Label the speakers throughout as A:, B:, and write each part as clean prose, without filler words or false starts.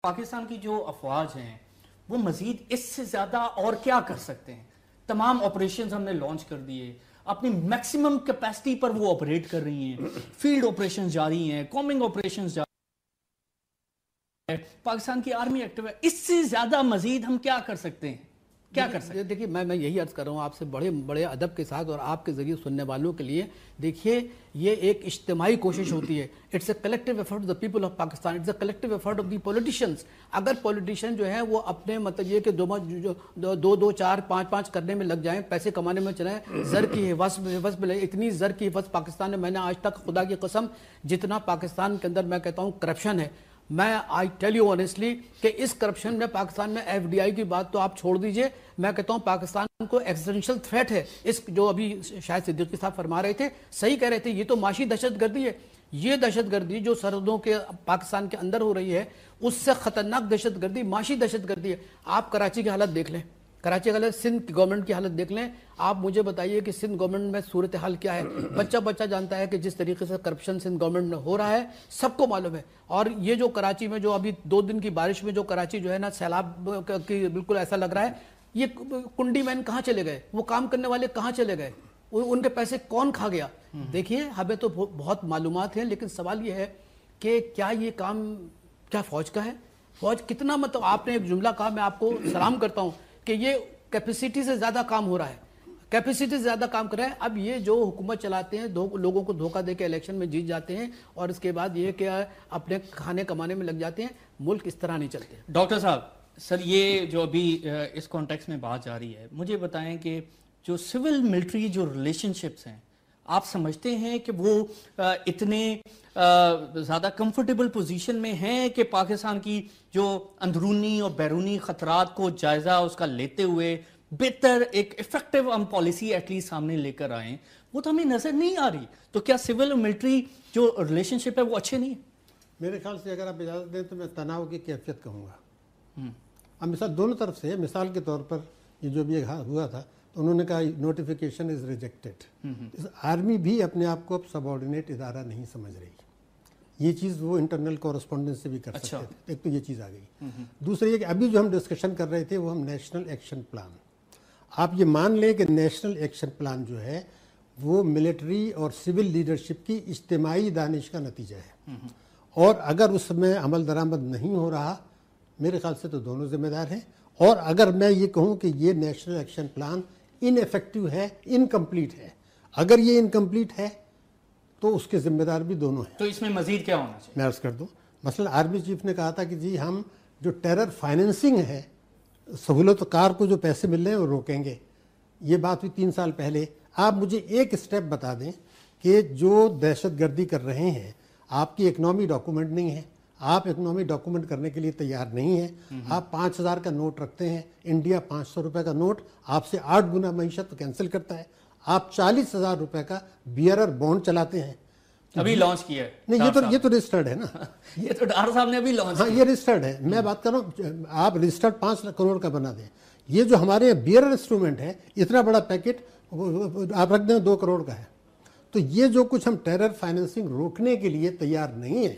A: پاکستان کی جو افواج ہیں وہ مزید اس سے زیادہ اور کیا کر سکتے ہیں؟ تمام آپریشنز ہم نے لانچ کر دیے، اپنی میکسیمم کیپیسٹی پر وہ آپریٹ کر رہی ہیں، فیلڈ آپریشنز جاری ہیں، کومنگ آپریشنز جاری ہیں، پاکستان کی آرمی ایکٹیو ہے، اس سے زیادہ مزید ہم کیا کر سکتے ہیں؟ کیا کر سکتے ہیں؟
B: دیکھیے میں یہی عرض کر رہا ہوں آپ سے بڑے ادب کے ساتھ اور آپ کے ذریعے سننے والوں کے لیے. دیکھیے یہ ایک اجتماعی کوشش ہوتی ہے. It's a collective effort of the people of Pakistan, it's a collective effort of the politicians. اگر پولیٹیشین جو ہے وہ اپنے مطلب یہ کہ دو چار پانچ کرنے میں لگ جائیں، پیسے کمانے میں چلائیں، زر کی حفاظت اتنی زر کی حفاظت پاکستان میں نے آج تک خدا کی قسم جتنا پاکستان کے اندر میں کہتا ہوں کرپشن ہے، میں آئی ٹیل یو آنیسٹلی کہ اس کرپشن میں پاکستان میں ایف ڈی آئی کی بات تو آپ چھوڑ دیجئے، میں کہتا ہوں پاکستان کو ایکسٹینشل تھریٹ ہے. اس جو ابھی شاید صدیقی صاحب فرما رہے تھے، صحیح کہہ رہے تھے، یہ تو معاشی دہشت گردی ہے. یہ دہشت گردی جو سرحدوں کے پاکستان کے اندر ہو رہی ہے اس سے خطرناک دہشت گردی معاشی دہشت گردی ہے. آپ کراچی کی حالت دیکھ لیں، کراچی کی سندھ گورنمنٹ کی حالت دیکھ لیں. آپ مجھے بتائیے کہ سندھ گورنمنٹ میں صورتحال کیا ہے. بچہ جانتا ہے کہ جس طریقے سے کرپشن سندھ گورنمنٹ میں ہو رہا ہے سب کو معلوم ہے. اور یہ جو کراچی میں جو ابھی 2 دن کی بارش میں جو کراچی جو ہے نا سیلاب کی بالکل ایسا لگ رہا ہے، یہ کنڈی مین کہاں چلے گئے، وہ کام کرنے والے کہاں چلے گئے، ان کے پیسے کون کھا گیا. دیکھیے ہمیں تو بہت معلومات ہیں، لیکن سوال یہ ہے کہ کیا یہ کام کیا فوج کا ہے؟ فوج کتنا مطلب آپ نے ایک جملہ کہا، میں آپ کو سلام کرتا ہوں کہ یہ کیپیسٹی سے زیادہ کام ہو رہا ہے، کیپیسٹی سے زیادہ کام کر رہا ہے. اب یہ جو حکومت چلاتے ہیں لوگوں کو دھوکہ دے کے الیکشن میں جیت جاتے ہیں اور اس کے بعد یہ کہ اپنے کھانے کمانے میں لگ جاتے ہیں. ملک اس طرح نہیں چلتے.
A: ڈاکٹر صاحب سر، یہ جو ابھی اس کانٹیکس میں بات جاری ہے، مجھے بتائیں کہ جو سول ملٹری جو ریلیشن شپس ہیں، آپ سمجھتے ہیں کہ وہ اتنے زیادہ کمفرٹیبل پوزیشن میں ہیں کہ پاکستان کی جو اندرونی اور بیرونی خطرات کو جائزہ اس کا لیتے ہوئے بہتر ایک ایفیکٹو ہم پالیسی ایٹ لیسٹ سامنے لے کر آئیں؟ وہ تو ہمیں نظر نہیں آ رہی. تو کیا سول اور ملٹری جو ریلیشن شپ ہے وہ اچھے نہیں ہیں؟
C: میرے خیال سے اگر آپ اجازت دیں تو میں تناؤ کی کیفیت کہوں گا. اب مثال دونوں طرف سے، مثال کے طور پر یہ جو بھی ہوا تھا تو انہوں نے کہا نوٹیفیکیشن از ریجیکٹڈ. آرمی بھی اپنے آپ کو اب سب آرڈینیٹ ادارہ نہیں سمجھ رہی. یہ چیز وہ انٹرنل کورسپونڈنس سے بھی کر سکتے تھے. ایک تو یہ چیز آ گئی. دوسرا یہ کہ ابھی جو ہم ڈسکشن کر رہے تھے وہ ہم نیشنل ایکشن پلان، آپ یہ مان لیں کہ نیشنل ایکشن پلان جو ہے وہ ملٹری اور سول لیڈرشپ کی اجتماعی دانش کا نتیجہ ہے. اور اگر اس میں عمل درآمد نہیں ہو رہا، میرے خیال سے تو دونوں ذمہ دار ہیں. اور اگر میں یہ کہوں کہ یہ نیشنل ایکشن پلان ان ایفیکٹو ہے، انکمپلیٹ ہے، اگر یہ انکمپلیٹ ہے تو اس کے ذمہ دار بھی دونوں ہیں.
A: تو اس میں مزید کیا ہونا چاہیے؟
C: میں عرض کر دوں، مثلا آرمی چیف نے کہا تھا کہ جی ہم جو ٹیرر فائننسنگ ہے، سہولت کار کو جو پیسے مل رہے ہیں وہ روکیں گے. یہ بات ہوئی 3 سال پہلے. آپ مجھے ایک سٹیپ بتا دیں کہ جو دہشت گردی کر رہے ہیں، آپ کی اکنامی ڈاکومنٹ نہیں ہے، آپ اکنامی ڈاکومنٹ کرنے کے لیے تیار نہیں ہیں، آپ 5000 کا نوٹ رکھتے ہیں، انڈیا 500 روپے کا نوٹ آپ سے 8 گنا معیشت کینسل کرتا ہے، آپ 40,000 روپے کا بیئرر بانڈ چلاتے ہیں.
A: ابھی لانچ کیا ہے.
C: نہیں، یہ تو رجسٹرڈ ہے نا.
A: یہ تو ڈاکٹر صاحب نے ابھی لانچ.
C: ہاں، یہ رجسٹرڈ ہے. میں بات کر رہا ہوں آپ رجسٹرڈ 5 کروڑ کا بنا دیں. یہ جو ہمارے بیئرر انسٹرومنٹ ہے، اتنا بڑا پیکٹ آپ رکھ دیں 2 کروڑ کا ہے. تو یہ جو کچھ ہم ٹیرر فائننسنگ روکنے کے لیے تیار نہیں ہیں.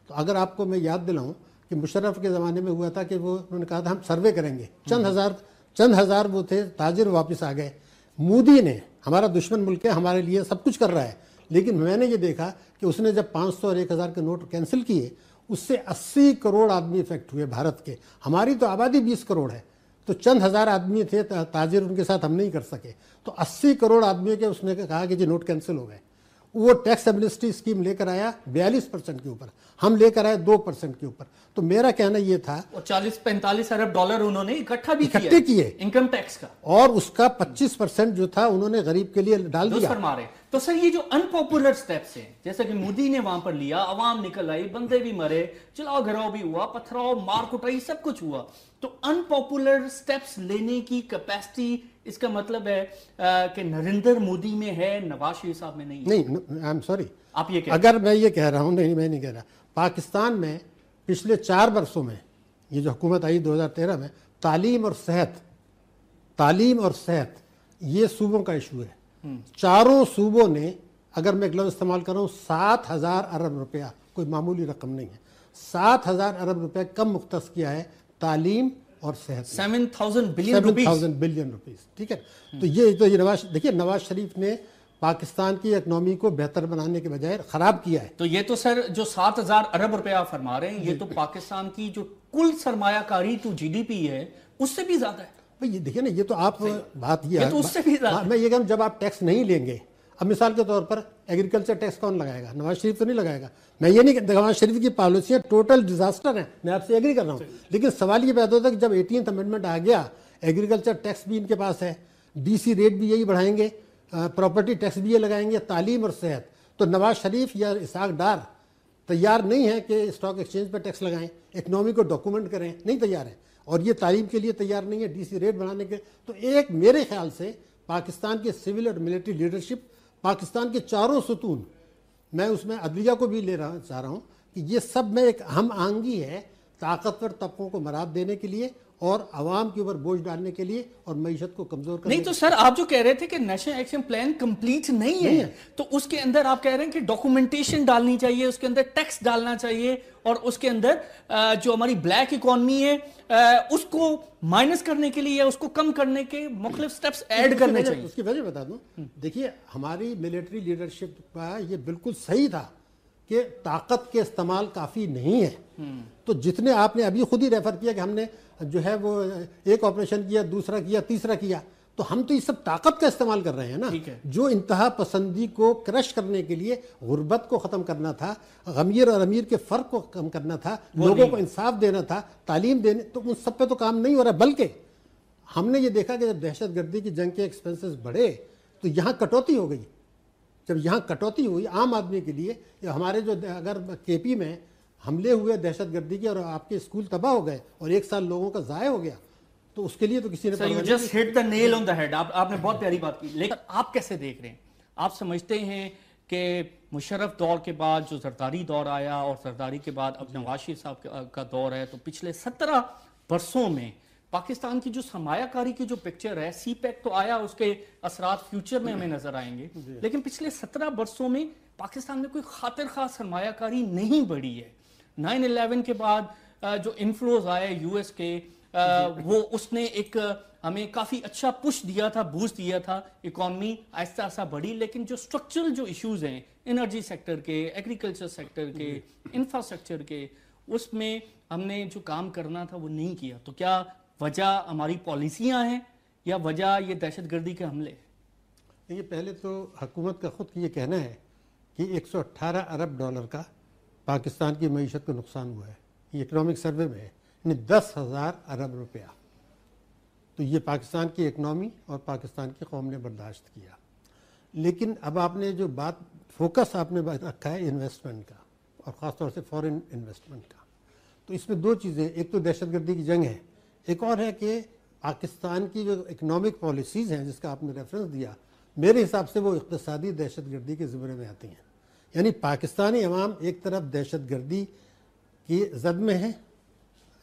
C: تو اگر آپ کو میں یاد دلاؤں کہ مشرف کے زمانے میں ہوا تھا کہ انہوں نے کہا تھا ہم سروے کریں گے، چند ہزار وہ تھے تاجر واپس آ گئے. مودی نے، ہمارا دشمن ملک ہے، ہمارے لیے سب کچھ کر رہا ہے، لیکن میں نے یہ دیکھا کہ اس نے جب 500 اور 1000 کے نوٹ کینسل کیے، اس سے 80 کروڑ آدمی افیکٹ ہوئے بھارت کے. ہماری تو آبادی 20 کروڑ ہے، تو چند ہزار آدمی تھے تاجر، ان کے ساتھ ہم نہیں کر سکے. تو 80 کروڑ آدمیوں کے اس نے کہا کہ جی نوٹ کینسل ہو گئے. وہ ٹیکس ایمنسٹی اسکیم لے کر آیا 42% کے اوپر، ہم لے کر آئے 2% کے اوپر. تو میرا کہنا یہ تھا
A: 40-45 ارب ڈالر انہوں نے اکٹھا بھی
C: کیے
A: انکم ٹیکس کا،
C: اور اس کا 25% جو تھا انہوں نے غریب کے لیے ڈال دیا.
A: تو سر یہ جو ان پاپولر سٹیپس ہیں، جیسا کہ مودی نے وہاں پر لیا، عوام نکل آئی، بندے بھی مرے، چلاؤ گھراؤ بھی ہوا، پتھراؤ مار کٹائی سب کچھ ہوا. تو ان پاپولر سٹیپس لینے کی کیپیسٹی، اس کا مطلب ہے کہ نریندر مودی میں ہے، نواز شریف صاحب میں نہیں ہے.
C: نہیں، آئی ایم سوری،
A: آپ یہ
C: اگر میں یہ کہہ رہا ہوں، نہیں میں نہیں کہہ رہا. پاکستان میں پچھلے 4 برسوں میں، یہ جو حکومت آئی 2013 میں، تعلیم اور صحت یہ صوبوں کا ایشو ہے. 4 صوبوں نے، اگر میں ایک لفظ استعمال کروں، 7,000 ارب روپیہ، کوئی معمولی رقم نہیں ہے، 7,000 ارب روپے کم مختص کیا ہے تعلیم اور صحت.
A: 7,000 بلین روپیز.
C: 7,000 billion rupees. ٹھیک ہے. تو یہ نواز شریف نے پاکستان کی اکنامی کو بہتر بنانے کے بجائے خراب کیا ہے.
A: تو یہ تو سر جو 7,000 ارب روپے آپ فرما رہے ہیں یہ تو پاکستان کی جو کل سرمایہ کاری ٹو جی ڈی پی ہے اس سے بھی زیادہ ہے.
C: بھئی دیکھیں نا، یہ تو آپ بات یہ
A: تو اس سے بھی زیادہ.
C: میں یہ کہوں جب آپ ٹیکس نہیں لیں گے، اب مثال کے طور پر ایگریکلچر ٹیکس کون لگائے گا؟ نواز شریف تو نہیں لگائے گا. میں یہ نہیں کہ نواز شریف کی پالیسیاں ٹوٹل ڈیزاسٹر ہیں، میں آپ سے ایگری کر رہا ہوں. لیکن سوال یہ پیدا ہوتا ہے کہ جب 18th امینڈمنٹ آ گیا، ایگریکلچر ٹیکس بھی ان کے پاس ہے، ڈی سی ریٹ بھی یہی بڑھائیں گے، پراپرٹی ٹیکس بھی یہ لگائیں گے، تعلیم اور صحت. تو نواز شریف یا اسحاق ڈار تیار نہیں ہے کہ اسٹاک ایکسچینج پہ ٹیکس لگائیں، اکنامی کو ڈاکومنٹ کریں، نہیں تیار ہے. اور یہ تعلیم کے لیے تیار نہیں ہے ڈی سی ریٹ بڑھانے کے. تو ایک میرے خیال سے پاکستان کے سول اور ملٹری لیڈرشپ، پاکستان کے چاروں ستون، میں اس میں عدلیہ کو بھی چاہ رہا ہوں کہ یہ سب میں ایک ہم آہنگی ہے طاقتور طبقوں کو مراد دینے کے لیے اور عوام کے اوپر بوجھ ڈالنے کے لیے اور معیشت کو کمزور کرنے.
A: نہیں تو سر آپ جو کہہ رہے تھے کہ نیشنل ایکشن پلان کمپلیٹ نہیں ہے، تو اس کے اندر آپ کہہ رہے ہیں کہ ڈاکومنٹیشن ڈالنی چاہیے، اس کے اندر ٹیکس ڈالنا چاہیے، اور اس کے اندر جو ہماری بلیک اکانومی ہے اس کو مائنس کرنے کے لیے، اس کو کم کرنے کے مختلف سٹیپس ایڈ کرنے چاہیے.
C: اس کی وجہ بتا دوں. دیکھیے ہماری ملٹری لیڈرشپ کا یہ بالکل صحیح تھا کہ طاقت کے استعمال کافی نہیں ہے. تو جتنے آپ نے ابھی خود ہی ریفر کیا کہ ہم نے جو ہے وہ ایک آپریشن کیا، دوسرا کیا، تیسرا کیا، تو ہم تو یہ سب طاقت کا استعمال کر رہے ہیں نا. جو انتہا پسندی کو کرش کرنے کے لیے غربت کو ختم کرنا تھا، غمیر اور امیر کے فرق کو کم کرنا تھا، لوگوں کو انصاف دینا تھا، تعلیم دینے، تو ان سب پہ تو کام نہیں ہو رہا. بلکہ ہم نے یہ دیکھا کہ جب دہشت گردی کی جنگ کے ایکسپنسز بڑھے تو یہاں کٹوتی ہو گئی. جب یہاں کٹوتی ہوئی عام آدمی کے لیے، ہمارے جو اگر کے پی میں حملے ہوئے دہشت گردی کے اور آپ کے اسکول تباہ ہو گئے اور 1 سال لوگوں کا ضائع ہو گیا، تو اس کے لیے تو کسی نے
A: you just hit the nail on the head. آپ نے بہت پیاری بات کی. لیکن آپ کیسے دیکھ رہے ہیں؟ آپ سمجھتے ہیں کہ مشرف دور کے بعد جو زرداری دور آیا اور زرداری کے بعد اب نواز شریف صاحب کا دور ہے، تو پچھلے 17 برسوں میں پاکستان کی جو سرمایہ کاری کی جو پکچر ہے، سی پیک تو آیا، اس کے اثرات فیوچر میں ہمیں نظر آئیں گے، لیکن پچھلے 17 برسوں میں پاکستان میں کوئی خاطر خواہ سرمایہ کاری نہیں بڑھی ہے. 9/11 کے بعد جو انفلوز آئے یو ایس کے، وہ اس نے ایک ہمیں کافی اچھا پش دیا تھا، بوسٹ دیا تھا، اکانومی آہستہ آہستہ بڑھی. لیکن جو سٹرکچرل جو ایشوز ہیں انرجی سیکٹر کے، ایگریکلچر سیکٹر کے، انفراسٹرکچر کے، اس میں ہم نے جو کام کرنا تھا وہ نہیں کیا. تو کیا وجہ ہماری پالیسیاں ہیں یا وجہ یہ دہشت گردی کے حملے؟
C: یہ پہلے تو حکومت کا خود یہ کہنا ہے کہ 118 ارب ڈالر کا پاکستان کی معیشت کو نقصان ہوا ہے. یہ اکنامک سروے میں ہے، یعنی 10,000 ارب روپیہ. تو یہ پاکستان کی اکنامی اور پاکستان کی قوم نے برداشت کیا. لیکن اب آپ نے جو بات فوکس آپ نے رکھا ہے انویسٹمنٹ کا، اور خاص طور سے فورن انویسٹمنٹ کا، تو اس میں 2 چیزیں، ایک تو دہشت گردی کی جنگ ہے، ایک اور ہے کہ پاکستان کی جو اکنامک پالیسیز ہیں جس کا آپ نے ریفرنس دیا، میرے حساب سے وہ اقتصادی دہشت گردی کے زمرے میں آتی ہیں. یعنی پاکستانی عوام ایک طرف دہشت گردی کی زد میں ہے،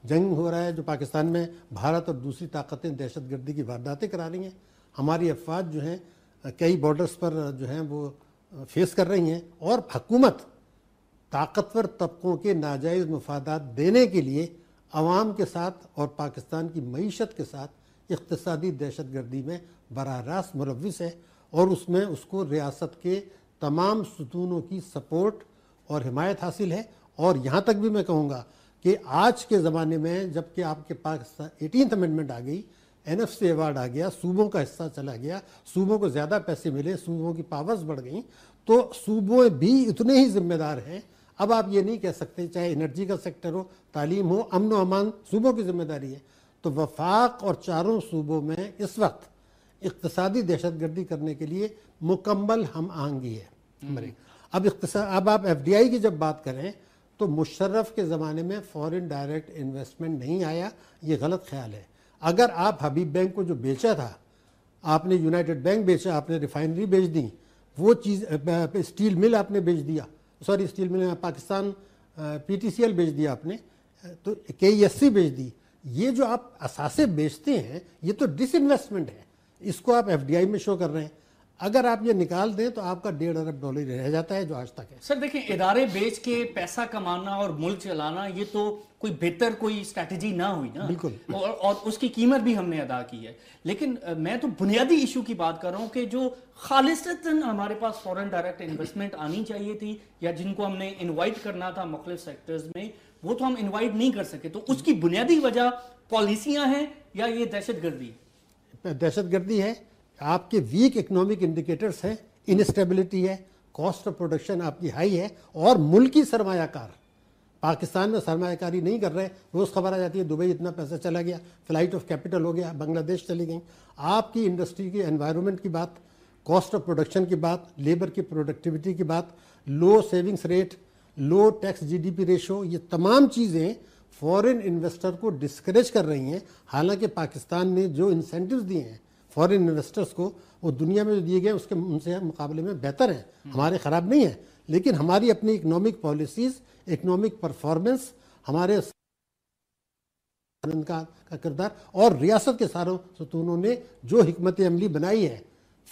C: جنگ ہو رہا ہے جو پاکستان میں بھارت اور دوسری طاقتیں دہشت گردی کی وارداتیں کرا رہی ہیں، ہماری افواج جو ہیں کئی بارڈرز پر جو ہیں وہ فیس کر رہی ہیں، اور حکومت طاقتور طبقوں کے ناجائز مفادات دینے کے لیے عوام کے ساتھ اور پاکستان کی معیشت کے ساتھ اقتصادی دہشت گردی میں براہ راست ملوث ہے، اور اس میں اس کو ریاست کے تمام ستونوں کی سپورٹ اور حمایت حاصل ہے. اور یہاں تک بھی میں کہوں گا کہ آج کے زمانے میں جب کہ آپ کے پاس 18th امینڈمنٹ آ گئی، NFC ایوارڈ آ گیا، صوبوں کا حصہ چلا گیا، صوبوں کو زیادہ پیسے ملے، صوبوں کی پاورز بڑھ گئیں، تو صوبوں بھی اتنے ہی ذمہ دار ہیں. اب آپ یہ نہیں کہہ سکتے، چاہے انرجی کا سیکٹر ہو، تعلیم ہو، امن و امان صوبوں کی ذمہ داری ہے. تو وفاق اور چاروں صوبوں میں اس وقت اقتصادی دہشت گردی کرنے کے لیے مکمل ہم آہنگی ہے. اب آپ FDI کی جب بات کریں تو مشرف کے زمانے میں فورن ڈائریکٹ انویسٹمنٹ نہیں آیا، یہ غلط خیال ہے. اگر آپ حبیب بینک کو جو بیچا تھا، آپ نے یونائٹڈ بینک بیچا، آپ نے ریفائنری بیچ دی، وہ چیز اسٹیل مل آپ نے بیچ دیا، اسٹیل مل پاکستان PTCL بیچ دیا آپ نے، تو KESC بیچ دی. یہ جو آپ اثاثے بیچتے ہیں یہ تو ڈس انویسٹمنٹ ہے، اس کو آپ FDI میں شو کر رہے ہیں. اگر آپ یہ نکال دیں تو آپ کا $1.5 ارب رہ جاتا ہے جو آج تک ہے.
A: سر دیکھیں ادارے بیچ کے پیسہ کمانا اور ملک چلانا یہ تو کوئی بہتر کوئی اسٹریٹجی نہ ہوئی نا.
C: بالکل.
A: اور اس کی قیمت بھی ہم نے ادا کی ہے. لیکن میں تو بنیادی ایشو کی بات کر رہا ہوں کہ جو خالصتاً ہمارے پاس فورن ڈائریکٹ انویسٹمنٹ آنی چاہیے تھی یا جن کو ہم نے انوائٹ کرنا تھا مختلف سیکٹرز میں وہ تو ہم انوائٹ نہیں کر سکے. تو اس کی بنیادی وجہ پالیسیاں ہیں یا یہ دہشت گردی؟
C: دہشت گردی ہے, آپ کے ویک اکنامک انڈیکیٹرز ہیں, انسٹیبلٹی ہے, کاسٹ آف پروڈکشن آپ کی ہائی ہے, اور ملکی سرمایہ کار پاکستان میں سرمایہ کاری نہیں کر رہے. روز خبر آ جاتی ہے دبئی اتنا پیسہ چلا گیا, فلائٹ آف کیپٹل ہو گیا, بنگلہ دیش چلی گئیں. آپ کی انڈسٹری کی انوائرمنٹ کی بات, کاسٹ آف پروڈکشن کی بات, لیبر کی پروڈکٹیوٹی کی بات, لو سیونگز ریٹ, لو ٹیکس GDP ریشو, یہ تمام چیزیں فورن انویسٹر کو ڈسکریج کر رہی ہیں. حالانکہ پاکستان نے جو انسینٹیوز دیے ہیں فورن انویسٹرز کو وہ دنیا میں جو دیے گئے اس کے ان سے مقابلے میں بہتر ہیں, ہمارے خراب نہیں ہیں. لیکن ہماری اپنی اکنامک پالیسیز, اکنامک پرفارمنس, ہمارے کا کردار اور ریاست کے ساروں ستونوں نے جو حکمت عملی بنائی ہے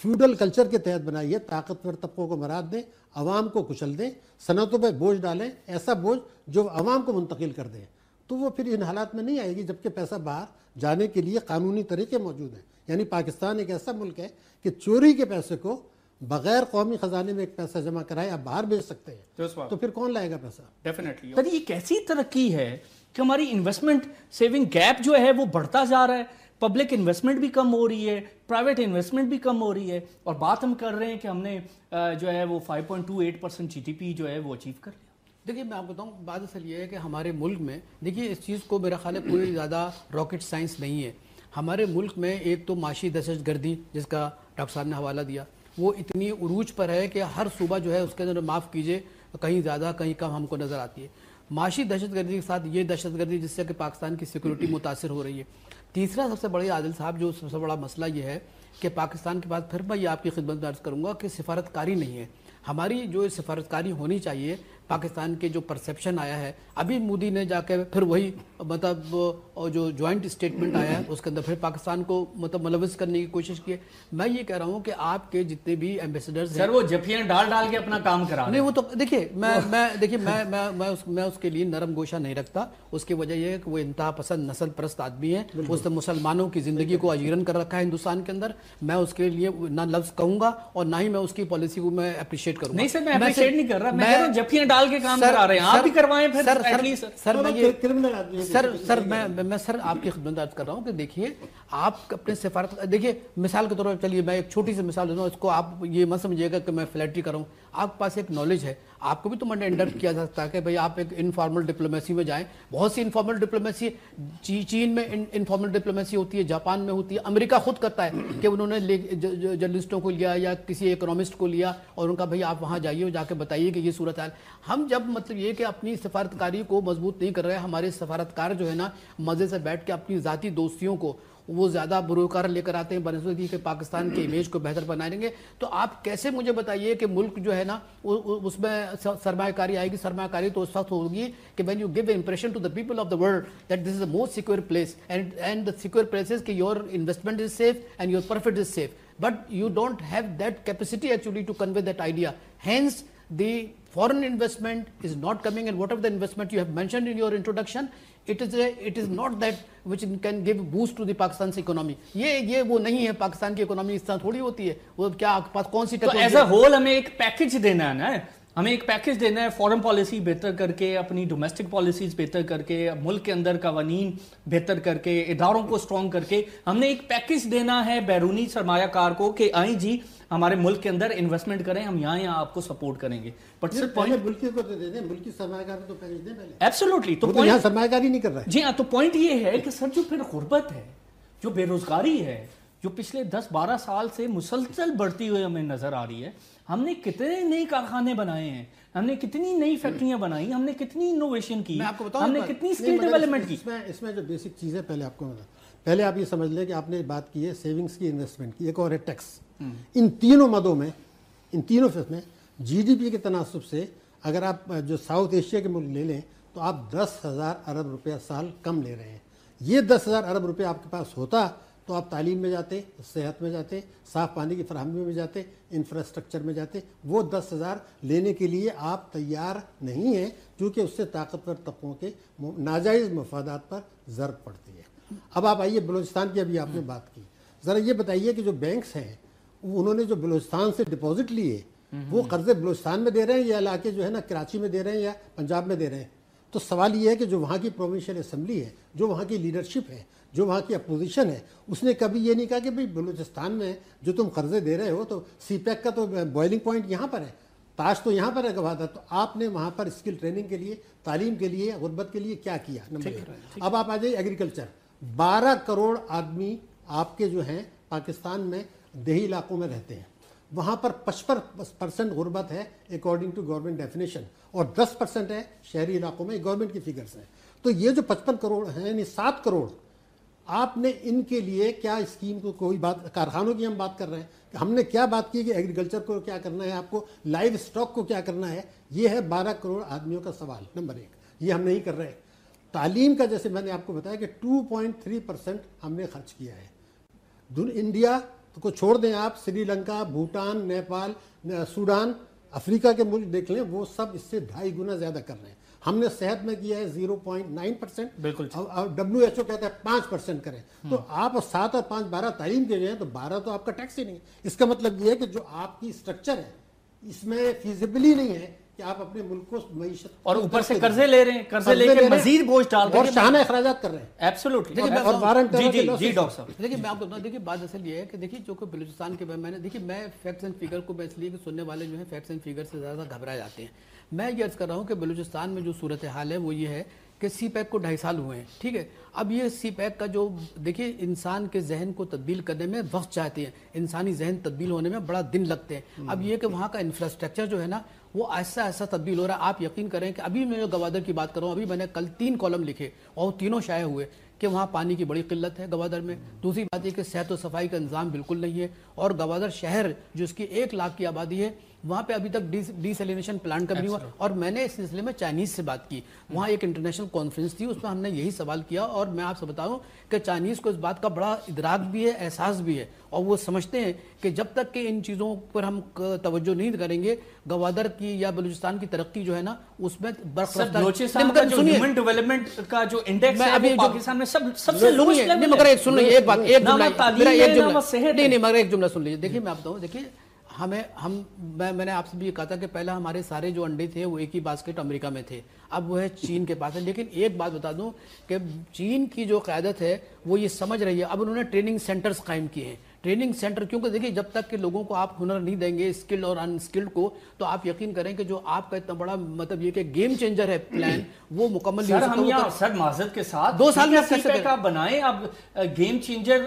C: فیوڈل کلچر کے تحت بنائی ہے, طاقتور طبقوں کو مراد دیں, عوام کو کچل دیں, صنعتوں پہ بوجھ ڈالیں, ایسا بوجھ جو عوام کو منتقل کر دیں, تو وہ پھر ان حالات میں نہیں آئے گی. جبکہ پیسہ باہر جانے کے لیے قانونی طریقے موجود ہیں. یعنی پاکستان ایک ایسا ملک ہے کہ چوری کے پیسے کو بغیر قومی خزانے میں ایک پیسہ جمع کرائے آپ باہر بیچ سکتے ہیں, تو پھر کون لائے گا پیسہ؟
A: ڈیفینیٹلی. سر یہ کیسی ترقی ہے کہ ہماری انویسٹمنٹ سیونگ گیپ جو ہے وہ بڑھتا جا رہا ہے, پبلک انویسٹمنٹ بھی کم ہو رہی ہے, پرائیویٹ انویسٹمنٹ بھی کم ہو رہی ہے, اور بات ہم کر رہے ہیں کہ ہم نے جو ہے وہ 5.28% GDP جو ہے وہ اچیو کر لیا.
B: دیکھیے میں آپ بتاؤں, بات اصل یہ ہے کہ ہمارے ملک میں دیکھیے اس چیز کو میرا خیال ہے کوئی زیادہ راکٹ سائنس نہیں ہے. ہمارے ملک میں ایک تو معاشی دہشت گردی جس کا ڈاکٹر صاحب نے حوالہ دیا وہ اتنی عروج پر ہے کہ ہر صوبہ جو ہے اس کے اندر معاف کیجئے کہیں زیادہ کہیں کم ہم کو نظر آتی ہے. معاشی دہشت گردی کے ساتھ یہ دہشت گردی جس سے کہ پاکستان کی سیکورٹی متاثر ہو رہی ہے. تیسرا سب سے بڑی عادل صاحب جو سب سے بڑا مسئلہ یہ ہے کہ پاکستان کے پاس پھر میں یہ آپ کی خدمت میں عرض کروں گا کہ سفارت کاری نہیں ہے. ہماری جو سفارت کاری ہونی چاہیے, پاکستان کے جو پرسیپشن آیا ہے, ابھی مودی نے جا کے پھر وہی مطلب جو جوائنٹ اسٹیٹمنٹ آیا ہے اس کے اندر پھر پاکستان کو مطلب ملوث کرنے کی کوشش کی ہے. میں یہ کہہ رہا ہوں کہ آپ کے جتنے بھی ایمبیسڈرز
A: سر وہ جفیاں ڈال کے اپنا کام کرا
B: نہیں, وہ تو دیکھیے میں اس کے لیے نرم گوشہ نہیں رکھتا. اس کی وجہ یہ ہے کہ وہ انتہا پسند نسل پرست آدمی ہے, اس نے مسلمانوں کی زندگی کو اجیرن کر رکھا ہے ہندوستان کے اندر. میں اس کے لیے نہ لفظ کہوں گا اور نہ ہی میں اس کی پالیسی کو میں اپریشیٹ کروں گا.
A: نہیں سر میں اپریشیٹ نہیں کر رہا, میں کہہ رہا ہوں جفیاں ڈال کے کام کرا رہے ہیں, آپ بھی کروائیں پھر.
B: سر آپ کی خدمت عرض کر رہا ہوں کہ دیکھیے آپ اپنے سفارت, دیکھیے مثال کے طور پر چلیے میں ایک چھوٹی سی مثال دیتا ہوں, اس کو آپ یہ مت سمجھیے گا کہ میں فلیٹری کر رہا ہوں. آپ کے پاس ایک نالج ہے, آپ کو بھی تو انڈکٹ کیا جا سکتا ہے کہ بھئی آپ ایک انفارمل ڈپلومیسی میں جائیں. بہت سی انفارمل ڈپلومیسی, چین میں انفارمل ڈپلومیسی ہوتی ہے, جاپان میں ہوتی ہے, امریکہ خود کرتا ہے کہ انہوں نے جرنلسٹوں کو لیا یا کسی اکنامسٹ کو لیا اور ان کا بھئی آپ وہاں جائیے جا کے بتائیے کہ یہ صورتحال. ہم جب مطلب یہ کہ اپنی سفارتکاری کو مضبوط نہیں کر رہے, ہمارے سفارتکار جو ہے نا مزے سے بیٹھ کے اپنی ذاتی دوستیوں کو وہ زیادہ بروکار لے کر آتے ہیں بنسبت کہ پاکستان کے امیج کو بہتر بنائیں گے, تو آپ کیسے مجھے بتائیے کہ ملک جو ہے نا اس میں سرمایہ کاری آئے گی. سرمایہ کاری تو اس وقت ہوگی کہ when you give the impression to the people of the world that this is the most secure place and the secure place is کہ your investment is safe and your profit is safe, but you don't have that capacity actually to convey that idea. Hence the foreign investment is not coming, and whatever the investment you have mentioned in your introduction, it is not that which can give boost to the Pakistan's economy. یہ وہ نہیں ہے. پاکستان کی economy اس طرح تھوڑی ہوتی ہے. وہ کیا پاس کون سی
A: ٹیکنالوجی, تو ایز اے ہول ہمیں ایک پیکج دینا ہے نا, ہمیں ایک پیکج دینا ہے, فورن پالیسی بہتر کر کے, اپنی ڈومیسٹک پالیسیز بہتر کر کے, ملک کے اندر قوانین بہتر کر کے, اداروں کو اسٹرانگ کر کے, ہم نے ایک پیکج دینا ہے بیرونی سرمایہ کار کو کہ آئیں جی ہمارے ملک کے اندر انویسٹمنٹ کریں, ہم یہاں آپ کو سپورٹ کریں گے. بٹ سر پوائنٹ
C: ملکی کو تو دے دیں, ملکی سرمایہ کار تو پیکج دیں پہلے.
A: ایبسولوٹلی.
C: تو یہاں سرمایہ کاری نہیں کر رہا ہے.
A: جی ہاں, تو پوائنٹ یہ ہے کہ سر جو پھر غربت ہے, جو بے روزگاری ہے, جو پچھلے 10-12 سال سے مسلسل بڑھتی ہوئی ہمیں نظر آ رہی ہے, ہم نے کتنے نئے کارخانے بنائے ہیں, ہم نے کتنی نئی فیکٹریاں بنائی, ہم نے کتنی انوویشن کی, ہم نے کتنی اسکل ڈیولپمنٹ کی.
C: اس میں جو بیسک چیز ہے پہلے آپ کو پہلے آپ یہ سمجھ لیں کہ آپ نے بات کی ہے سیونگز کی, انویسٹمنٹ کی, ایک اور ہے ٹیکس. ان تینوں مدوں میں, ان تینوں فیصد میں GDP کے تناسب سے اگر آپ جو ساؤتھ ایشیا کے ملک لے لیں تو آپ 10,000 ارب روپیہ سال کم لے رہے ہیں. یہ 10,000 ارب روپیہ آپ کے پاس ہوتا تو آپ تعلیم میں جاتے, صحت میں جاتے, صاف پانی کی فراہمی میں جاتے, انفراسٹرکچر میں جاتے. وہ 10,000 لینے کے لیے آپ تیار نہیں ہیں کیونکہ اس سے طاقتور طبقوں کے ناجائز مفادات پر ضرب پڑتی ہے. اب آپ آئیے بلوچستان کی, ابھی آپ نے بات کی, ذرا یہ بتائیے کہ جو بینکس ہیں انہوں نے جو بلوچستان سے ڈپازٹ لیے وہ قرضے بلوچستان میں دے رہے ہیں یا علاقے جو ہے نا کراچی میں دے رہے ہیں یا پنجاب میں دے رہے ہیں؟ تو سوال یہ ہے کہ جو وہاں کی پروونشل اسمبلی ہے, جو وہاں کی لیڈرشپ ہے, جو وہاں کی اپوزیشن ہے, اس نے کبھی یہ نہیں کہا کہ بھئی بلوچستان میں جو تم قرضے دے رہے ہو تو سی پیک کا تو بوائلنگ پوائنٹ یہاں پر ہے, تاش تو یہاں پر ہے گوادر. تو آپ نے وہاں پر اسکل ٹریننگ کے لیے, تعلیم کے لیے, غربت کے لیے کیا کیا؟ نمبر 1. اب آپ آ جائیے ایگریکلچر. 12 کروڑ آدمی آپ کے جو ہیں پاکستان میں دیہی علاقوں میں رہتے ہیں, وہاں پر 55% غربت ہے اکارڈنگ ٹو گورنمنٹ ڈیفینیشن, اور 10% ہے شہری علاقوں میں, گورنمنٹ کی فگرز ہیں. تو یہ جو 55 کروڑ ہیں یعنی 7 کروڑ آپ نے ان کے لیے کیا اسکیم کو, کوئی بات, کارخانوں کی ہم بات کر رہے ہیں کہ ہم نے کیا بات کی کہ ایگریکلچر کو کیا کرنا ہے, آپ کو لائیو اسٹاک کو کیا کرنا ہے. یہ ہے 12 کروڑ آدمیوں کا سوال نمبر 1. یہ ہم نہیں کر رہے. تعلیم کا جیسے میں نے آپ کو بتایا کہ 2.3% ہم نے خرچ کیا ہے. انڈیا کو چھوڑ دیں آپ, سری لنکا, بھوٹان, نیپال, سوڈان, افریقہ کے ملک دیکھ لیں, وہ سب اس سے 2.5 گنا زیادہ کر رہے ہیں. ہم نے صحت میں کیا ہے 0.9%,
A: بالکل.
C: WHO کہتا ہے 5% کریں. تو آپ 7 اور 5 12 تعلیم کے جو ہیں تو 12 تو آپ کا ٹیکس ہی نہیں. اس کا مطلب یہ ہے کہ جو آپ کی اسٹرکچر ہے اس میں فیزیبلی نہیں ہے کہ آپ اپنے ملک کو معیشت,
A: اور اوپر سے قرضے لے رہے ہیں, قرضے لے کے مزید بوجھ ڈال رہے ہیں
C: اور شاہانہ اخراجات کر رہے ہیں.
A: ایبسولوٹلی.
C: اور وارنٹ
A: جی ڈاکٹر صاحب,
B: دیکھیے میں آپ کو بتاؤں, دیکھیے بات اصل یہ ہے کہ دیکھیے جو کہ بلوچستان کے میں نے دیکھیے میں فیکٹس اینڈ فگر کو میں اس لیے کہ سننے والے جو ہیں فیکٹس اینڈ فگر سے زیادہ گھبرا جاتے ہیں. میں یہ عرض کر رہا ہوں کہ بلوچستان میں جو صورتحال ہے وہ یہ ہے کہ سی پیک کو 2.5 سال ہوئے ہیں, ٹھیک ہے. اب یہ سی پیک کا جو دیکھیے انسان کے ذہن کو تبدیل کرنے میں وقت چاہتے ہیں, انسانی ذہن تبدیل ہونے میں بڑا دن لگتے ہیں. اب یہ کہ وہاں کا انفراسٹرکچر جو ہے نا وہ ایسا تبدیل ہو رہا ہے. آپ یقین کریں کہ ابھی میں جو گوادر کی بات کر رہا ہوں, ابھی میں نے کل 3 کالم لکھے اور تینوں شائع ہوئے کہ وہاں پانی کی بڑی قلت ہے گوادر میں. دوسری بات یہ کہ صحت و صفائی کا انتظام بالکل نہیں ہے, اور گوادر شہر جو اس کی 1 لاکھ کی آبادی ہے وہاں پہ ابھی تک ڈیسیلینیشن پلانٹ کا بھی نہیں ہوا. اور میں نے اس سلسلے میں چائنیز سے بات کی, وہاں ایک انٹرنیشنل کانفرنس تھی, اس میں ہم نے یہی سوال کیا, اور میں آپ سے بتاؤں کہ چائنیز کو اس بات کا بڑا ادراک بھی ہے, احساس بھی ہے, اور وہ سمجھتے ہیں کہ جب تک کہ ان چیزوں پر ہم توجہ نہیں کریں گے گوادر کی یا بلوچستان کی ترقی جو ہے نا اس میں
A: بلوچستان کا جو ہیومن ڈیولپمنٹ کا جو انڈیکس ہے وہ پاکستان میں سب سے لوسٹ لیول ہے.
B: مگر ایک سن لیجیے, ایک بات, ایک
A: جملہ,
B: ایک جملہ سن لیجیے. دیکھیے میں آپ بتاؤں, دیکھیے میں نے آپ سے بھی یہ کہا تھا کہ پہلے ہمارے سارے جو انڈے تھے وہ ایک ہی باسکٹ امریکہ میں تھے, اب وہ ہے چین کے پاس ہے. لیکن ایک بات بتا دوں کہ چین کی جو قیادت ہے وہ یہ سمجھ رہی ہے, اب انہوں نے ٹریننگ سینٹرز قائم کیے ہیں. ٹریننگ سینٹر کیونکہ دیکھیے جب تک کہ لوگوں کو آپ ہنر نہیں دیں گے اسکلڈ اور ان اسکلڈ کو, تو آپ یقین کریں کہ جو آپ کا اتنا بڑا مطلب یہ کہ گیم چینجر ہے پلان وہ مکمل نہیں ہو سکتا.
A: سر معذرت کے ساتھ
B: 2 سال میں
A: آپ بنائیں, آپ گیم چینجر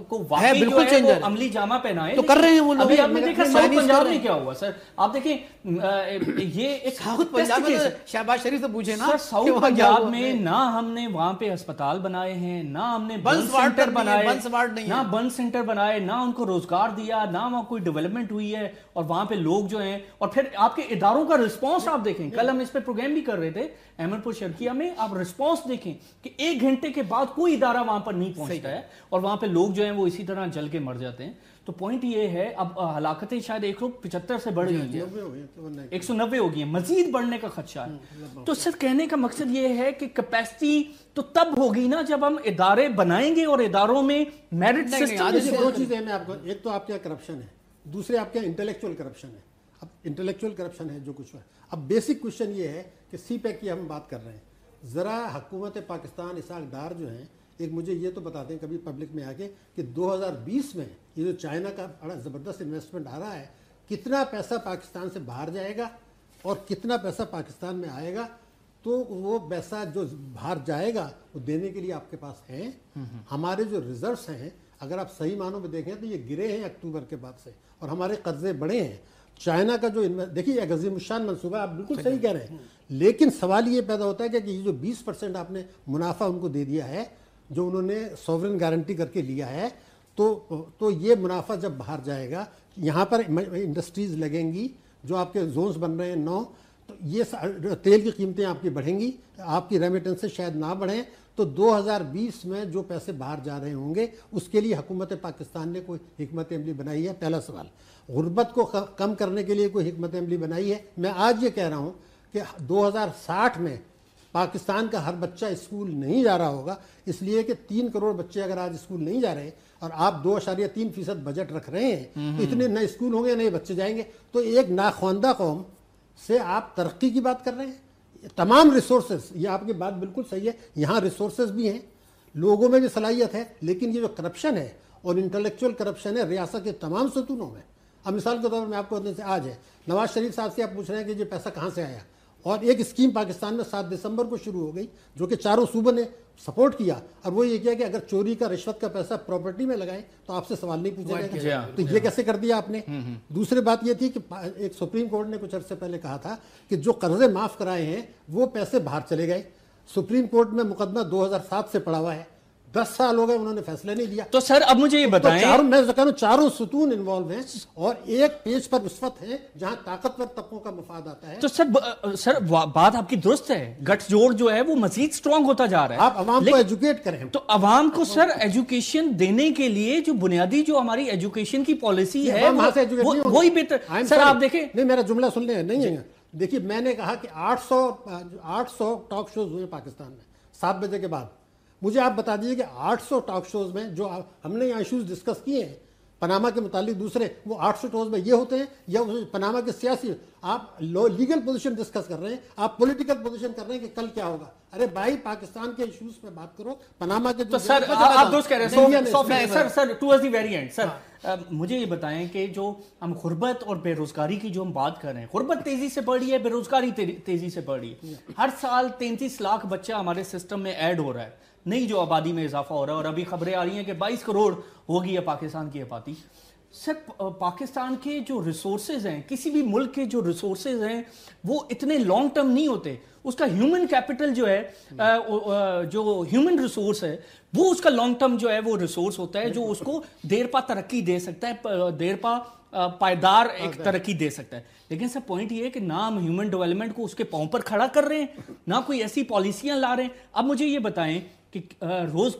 A: کو واقعی جو ہے وہ عملی جامہ پہنائیں
B: تو کر رہے ہیں وہ لوگ.
A: ابھی آپ نے دیکھا ساؤتھ پنجاب میں کیا ہوا سر, آپ دیکھیں یہ ایک
B: ساؤتھ پنجاب میں شہباز شریف سے پوچھیں نا,
A: ساؤتھ پنجاب میں نہ ہم نے وہاں پہ ہسپتال بنائے ہیں, نہ ہم نے برن سینٹر بنائے, نہ برن سینٹر بنائے, نہ ان کو روزگار دیا, نہ وہاں کوئی ڈیولپمنٹ ہوئی ہے. اور وہاں پہ لوگ جو ہیں, اور پھر آپ کے اداروں کا رسپانس آپ دیکھیں, کل ہم اس پہ پروگرام بھی کر رہے تھے احمد پور شرقیہ میں, آپ رسپانس دیکھیں کہ 1 گھنٹے کے بعد کوئی ادارہ وہاں پر نہیں پہنچتا ہے, اور وہاں پہ لوگ جو ہیں وہ اسی طرح جل کے مر جاتے ہیں. تو پوائنٹ یہ ہے اب ہلاکتیں شاید 175 سے بڑھ گئی ہیں, 190 ہو گئی ہیں, مزید بڑھنے کا خدشہ ہے. تو صرف کہنے کا مقصد یہ ہے کہ کیپیسٹی تو تب ہوگی نا جب ہم ادارے بنائیں گے اور اداروں میں میرٹ سسٹم.
C: 2 چیزیں ہیں آپ کو, ایک تو آپ کیا کرپشن ہے, دوسرے آپ کیا انٹلیکچوئل کرپشن ہے. اب انٹلیکچوئل کرپشن ہے جو کچھ ہے. اب بیسک کوشچن یہ ہے کہ سی پیک کی ہم بات کر رہے ہیں, ذرا حکومت پاکستان اسحاق ڈار جو ہیں ایک مجھے یہ تو بتاتے ہیں کبھی پبلک میں آ کے کہ 2020 میں یہ جو چائنا کا بڑا زبردست انویسٹمنٹ آ رہا ہے, کتنا پیسہ پاکستان سے باہر جائے گا اور کتنا پیسہ پاکستان میں آئے گا. تو وہ پیسہ جو باہر جائے گا وہ دینے کے لیے آپ کے پاس ہیں. ہمارے جو ریزروس ہیں اگر آپ صحیح معنوں میں دیکھیں تو یہ گرے ہیں اکتوبر کے بعد سے, اور ہمارے قرضے بڑے ہیں. چائنا کا جو دیکھیے ایک عظیم الشان منصوبہ, آپ بالکل صحیح کہہ رہے ہیں, لیکن سوال یہ پیدا ہوتا ہے کہ یہ جو 20% آپ نے منافع ان کو دے دیا ہے جو انہوں نے سوورن گارنٹی کر کے لیا ہے, تو یہ منافع جب باہر جائے گا, یہاں پر انڈسٹریز لگیں گی, جو آپ کے زونز بن رہے ہیں 9, تو یہ تیل کی قیمتیں آپ کی بڑھیں گی, آپ کی ریمیٹنس سے شاید نہ بڑھیں, تو 2020 میں جو پیسے باہر جا رہے ہوں گے اس کے لیے حکومت پاکستان نے کوئی حکمت عملی بنائی ہے؟ پہلا سوال. غربت کو کم کرنے کے لیے کوئی حکمت عملی بنائی ہے؟ میں آج یہ کہہ رہا ہوں کہ 2060 میں پاکستان کا ہر بچہ اسکول نہیں جا رہا ہوگا، اس لیے کہ 3 کروڑ بچے اگر آج اسکول نہیں جا رہے اور آپ 2.3% بجٹ رکھ رہے ہیں تو اتنے نئے اسکول ہوں گے، نئے بچے جائیں گے. تو ایک ناخواندہ قوم سے آپ ترقی کی بات کر رہے ہیں. تمام ریسورسز، یہ آپ کی بات بالکل صحیح ہے، یہاں ریسورسز بھی ہیں، لوگوں میں بھی صلاحیت ہے، لیکن یہ جو کرپشن ہے اور انٹلیکچوئل کرپشن ہے ریاست کے تمام ستونوں میں. اب مثال کے طور پر میں آپ کو بتانے سے آج ہے نواز شریف صاحب سے آپ پوچھ رہے ہیں کہ یہ پیسہ کہاں سے آیا، اور ایک اسکیم پاکستان میں 7 دسمبر کو شروع ہو گئی جو کہ چاروں صوبوں نے سپورٹ کیا، اور وہ یہ کیا کہ اگر چوری کا رشوت کا پیسہ پراپرٹی میں لگائیں تو آپ سے سوال نہیں پوچھا جائے گا. تو یہ کیسے کر دیا آپ نے؟ دوسری بات یہ تھی کہ ایک سپریم کورٹ نے کچھ عرصے پہلے کہا تھا کہ جو قرضے معاف کرائے ہیں وہ پیسے باہر چلے گئے. سپریم کورٹ میں مقدمہ 2007 سے پڑا ہوا ہے، 10 سال ہو گئے انہوں نے فیصلہ نہیں لیا.
A: تو سر اب مجھے یہ بتائیں،
C: میں کہہ رہا ہوں چاروں ستون انوالو ہیں اور ایک پیج پر وسعت ہے جہاں طاقتور طبقوں کا مفاد آتا ہے.
A: تو سر بات آپ کی درست ہے، گٹھ جوڑ جو ہے وہ مزید سٹرونگ ہوتا جا رہا ہے.
C: آپ عوام کو ایجوکیٹ کریں.
A: تو عوام کو سر ایجوکیشن دینے کے لیے جو بنیادی جو ہماری ایجوکیشن کی پالیسی ہے وہی بہتر. سر آپ دیکھیں،
C: نہیں میرا جملہ سن لیں. نہیں دیکھیے، میں نے کہا کہ 800 ٹاک شوز ہوئے پاکستان میں 7 بجے کے بعد. مجھے آپ بتا دیجئے کہ 800 ٹاک شوز میں جو ہم نے یہاں ایشوز ڈسکس کیے ہیں پناما کے متعلق دوسرے، وہ 800 ٹاک میں یہ ہوتے ہیں یا پناما کے سیاسی؟ آپ لیگل پوزیشن ڈسکس کر رہے ہیں، آپ پولیٹیکل پوزیشن کر رہے ہیں کہ کل کیا ہوگا. ارے بھائی پاکستان کے ایشوز پہ بات کرو، پناما کے.
A: تو سر آپ دوست کہہ رہے ہیں سر ٹوورڈز دی ویری اینڈ. سر مجھے یہ بتائیں کہ جو ہم غربت اور بے روزگاری کی جو ہم بات کر رہے ہیں، غربت تیزی سے بڑھ رہی ہے، بے روزگاری تیزی سے بڑھ رہی ہے. ہر سال 33 لاکھ بچہ ہمارے سسٹم میں ایڈ ہو رہا ہے، نئی جو آبادی میں اضافہ ہو رہا ہے، اور ابھی خبریں آ رہی ہیں کہ 22 کروڑ ہوگی ہے پاکستان کی آبادی. سر پاکستان کے جو ریسورسز ہیں، کسی بھی ملک کے جو ریسورسز ہیں وہ اتنے لانگ ٹرم نہیں ہوتے. اس کا ہیومن کیپٹل جو ہے، جو ہیومن ریسورس ہے، وہ اس کا لانگ ٹرم جو ہے وہ ریسورس ہوتا ہے جو اس کو دیر پا ترقی دے سکتا ہے، دیر پا پائیدار ایک ترقی دے سکتا ہے. لیکن سر پوائنٹ یہ ہے کہ نہ ہم ہیومن ڈیولپمنٹ کو اس کے پاؤں پر کھڑا کر رہے ہیں، نہ کوئی ایسی پالیسیاں لا رہے ہیں. اب مجھے یہ بتائیں کہ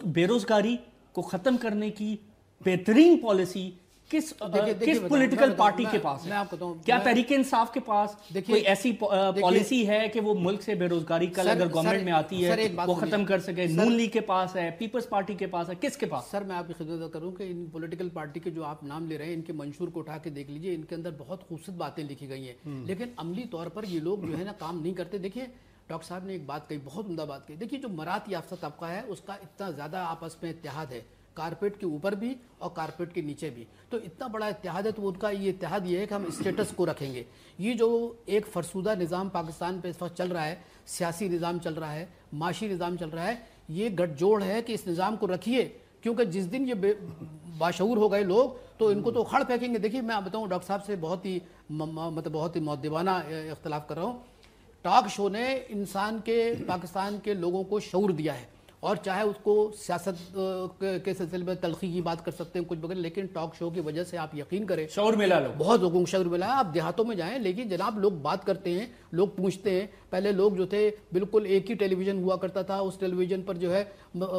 A: بے روزگاری کو ختم کرنے کی بہترین پالیسی کس پولیٹیکل پارٹی کے پاس ہے؟ کیا تحریک انصاف کے پاس کوئی ایسی پالیسی ہے کہ وہ ملک سے بے روزگاری کل اگر گورنمنٹ میں آتی ہے وہ ختم کر سکے؟ نون لیگ کے پاس ہے، پیپلز پارٹی کے پاس ہے، کس کے پاس؟
B: سر میں آپ کی خدمت کروں کہ ان پولیٹیکل پارٹی کے جو آپ نام لے رہے ہیں ان کے منشور کو اٹھا کے دیکھ لیجئے، ان کے اندر بہت خوبصورت باتیں لکھی گئی ہیں، لیکن عملی طور پر یہ لوگ جو ہے نا کام نہیں کرتے. دیکھیے ڈاکٹر صاحب نے ایک بات کہی، بہت عمدہ بات کہی. دیکھیے جو مراد یافتہ طبقہ ہے اس کا اتنا زیادہ آپس میں اتحاد ہے، کارپیٹ کے اوپر بھی اور کارپیٹ کے نیچے بھی، تو اتنا بڑا اتحاد ہے. تو ان کا یہ اتحاد یہ ہے کہ ہم اسٹیٹس کو رکھیں گے. یہ جو ایک فرسودہ نظام پاکستان پہ اس وقت چل رہا ہے، سیاسی نظام چل رہا ہے، معاشی نظام چل رہا ہے، یہ گٹھ جوڑ ہے کہ اس نظام کو رکھیے، کیونکہ جس دن یہ باشعور ہو گئے لوگ تو ان کو تو اکھاڑ پھینکیں گے. دیکھیے میں بتاؤں ڈاکٹر صاحب سے بہت ہی مؤدبانہ اختلاف کر رہا ہوں. ٹاک شو نے انسان کے پاکستان کے لوگوں کو شعور دیا ہے، اور چاہے اس کو سیاست کے سلسلے میں تلخی کی بات کر سکتے ہیں کچھ بغیر، لیکن ٹاک شو کی وجہ سے آپ یقین کریں
A: شعور ملا،
B: بہت لوگوں کو شعور ملا ہے. آپ دیہاتوں میں جائیں، لیکن جناب لوگ بات کرتے ہیں، لوگ پوچھتے ہیں. پہلے لوگ جو تھے بالکل ایک ہی ٹیلی ویژن ہوا کرتا تھا، اس ٹیلی ویژن پر جو ہے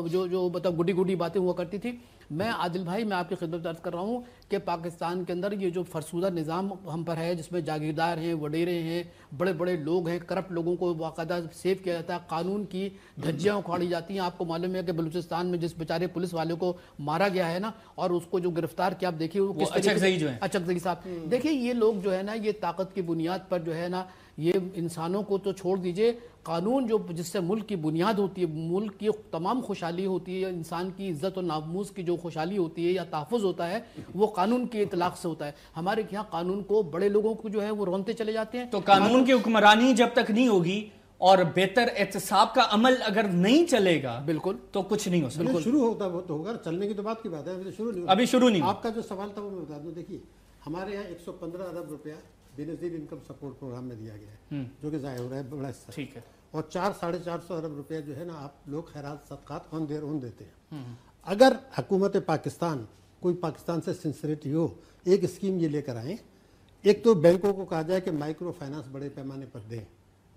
B: جو مطلب گڈی گڈی باتیں ہوا کرتی تھی. میں عادل بھائی میں آپ کی خدمت عرض کر رہا ہوں کہ پاکستان کے اندر یہ جو فرسودہ نظام ہم پر ہے، جس میں جاگیردار ہیں، وڈیرے ہیں، بڑے بڑے لوگ ہیں، کرپٹ لوگوں کو باقاعدہ سیو کیا جاتا ہے، قانون کی دھجیاں اکھاڑی جاتی ہیں. آپ کو معلوم ہے کہ بلوچستان میں جس بیچارے پولیس والے کو مارا گیا ہے نا، اور اس کو جو گرفتار کیا، آپ دیکھیے وہ کس طریقے سے اچکزئی صاحب. دیکھیے یہ لوگ جو ہے نا یہ طاقت کی بنیاد پر جو ہے نا، یہ انسانوں کو تو چھوڑ دیجئے، قانون جو جس سے ملک کی بنیاد ہوتی ہے، ملک کی تمام خوشحالی ہوتی ہے، انسان کی عزت و ناموس کی جو خوشحالی ہوتی ہے یا تحفظ ہوتا ہے، وہ قانون کی اطلاق سے ہوتا ہے. ہمارے یہاں قانون کو بڑے لوگوں کو جو ہے وہ رونتے چلے جاتے ہیں.
A: تو قانون کی حکمرانی جب تک نہیں ہوگی اور بہتر احتساب کا عمل اگر نہیں چلے گا
B: بالکل
A: تو کچھ نہیں ہو سکتا.
C: شروع ہوتا وہ تو ہوگا، چلنے کی تو بات کی بات ہے،
A: ابھی شروع نہیں.
C: آپ کا جو سوال تھا وہ میں بتا دوں. دیکھیے ہمارے یہاں 115 ارب روپیہ بے نظیر انکم سپورٹ پروگرام میں دیا گیا ہے، جو کہ ضائع ہو رہا ہے بڑا حصہ. ٹھیک ہے. اور 400-450 ارب روپیہ جو ہے نا آپ لوگ خیرات صدقات آن دیر اون دیتے ہیں. اگر حکومت پاکستان کوئی پاکستان سے سنسریٹی ہو، ایک اسکیم یہ لے کر آئیں. ایک تو بینکوں کو کہا جائے کہ مائکرو فائنانس بڑے پیمانے پر دیں،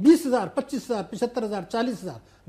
C: 20,000, 25,000, 75,000, 40,000